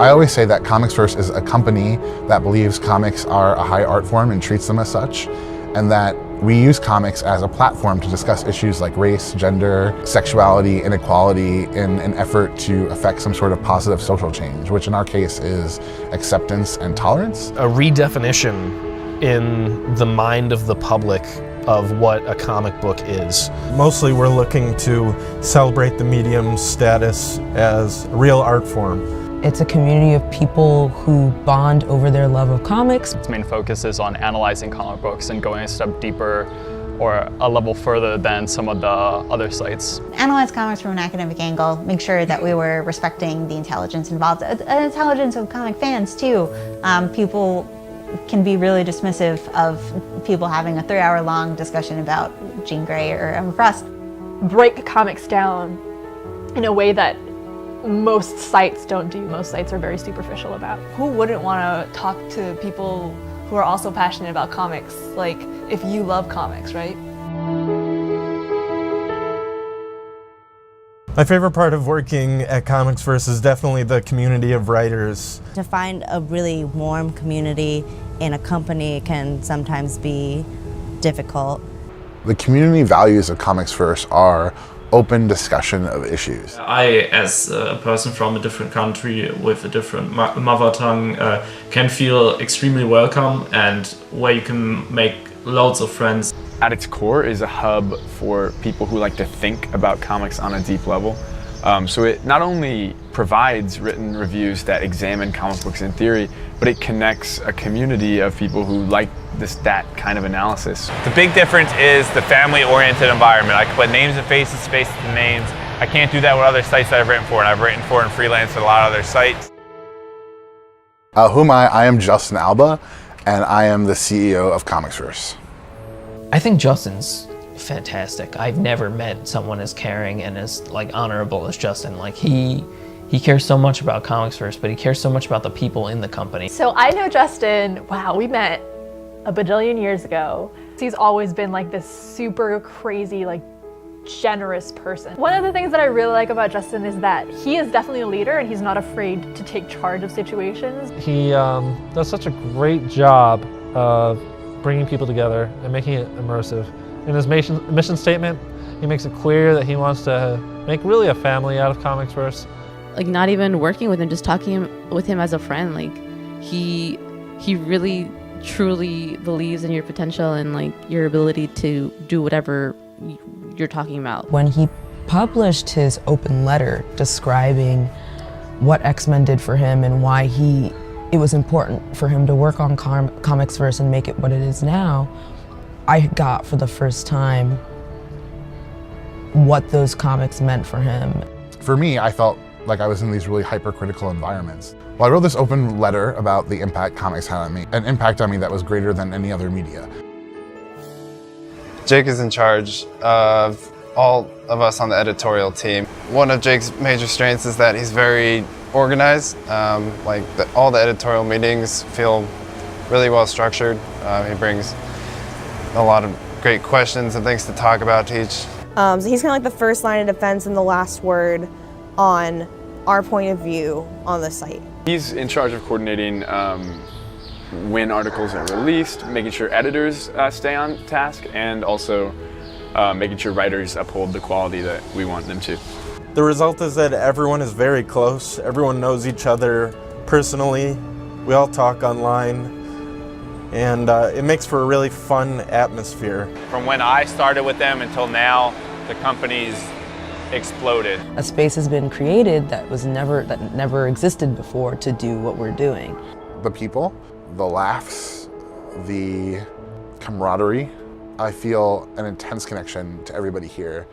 I always say that ComicsVerse is a company that believes comics are a high art form and treats them as such, and that we use comics as a platform to discuss issues like race, gender, sexuality, inequality in an effort to affect some sort of positive social change, which in our case is acceptance and tolerance. A redefinition in the mind of the public of what a comic book is. Mostly we're looking to celebrate the medium's status as a real art form. It's a community of people who bond over their love of comics. Its main focus is on analyzing comic books and going a step deeper or a level further than some of the other sites. Analyze comics from an academic angle, make sure that we were respecting the intelligence involved, the intelligence of comic fans too. People can be really dismissive of people having a 3-hour-long discussion about Jean Grey or Emma Frost. Break comics down in a way that most sites don't do. Most sites are very superficial about. Who wouldn't want to talk to people who are also passionate about comics? Like, if you love comics, right? My favorite part of working at ComicsVerse is definitely the community of writers. To find a really warm community in a company can sometimes be difficult. The community values of ComicsVerse are open discussion of issues. I, as a person from a different country with a different mother tongue, can feel extremely welcome and where you can make loads of friends. At its core is a hub for people who like to think about comics on a deep level. So it not only provides written reviews that examine comic books in theory, but it connects a community of people who like that kind of analysis. The big difference is the family-oriented environment. I can put names and faces to names. I can't do that with other sites that I've written for, and I've written for and freelanced at a lot of other sites. Who am I? I am Justin ALBA, and I am the CEO of ComicsVerse. I think Justin's fantastic. I've never met someone as caring and as honorable as Justin. He cares so much about ComicsVerse, but he cares so much about the people in the company. So I know Justin, wow, we met a bajillion years ago. He's always been this super crazy, generous person. One of the things that I really like about Justin is that he is definitely a leader and he's not afraid to take charge of situations. He does such a great job of bringing people together and making it immersive. In his mission statement, he makes it clear that he wants to make really a family out of ComicsVerse. Not even working with him, just talking with him as a friend. He really truly believes in your potential and your ability to do whatever you're talking about. When he published his open letter describing what X-Men did for him and why it was important for him to work on ComicsVerse and make it what it is now, I got for the first time what those comics meant for him. For me, I felt like I was in these really hypercritical environments. Well, I wrote this open letter about the impact comics had on me, an impact on me that was greater than any other media. Jake is in charge of all of us on the editorial team. One of Jake's major strengths is that he's very organized. All the editorial meetings feel really well structured. He brings a lot of great questions and things to talk about to each. So he's kind of the first line of defense and the last word on our point of view on the site. He's in charge of coordinating when articles are released, making sure editors stay on task, and also making sure writers uphold the quality that we want them to. The result is that everyone is very close. Everyone knows each other personally. We all talk online, and it makes for a really fun atmosphere. From when I started with them until now, the company's exploded. A space has been created that never existed before to do what we're doing. The people, the laughs, the camaraderie, I feel an intense connection to everybody here.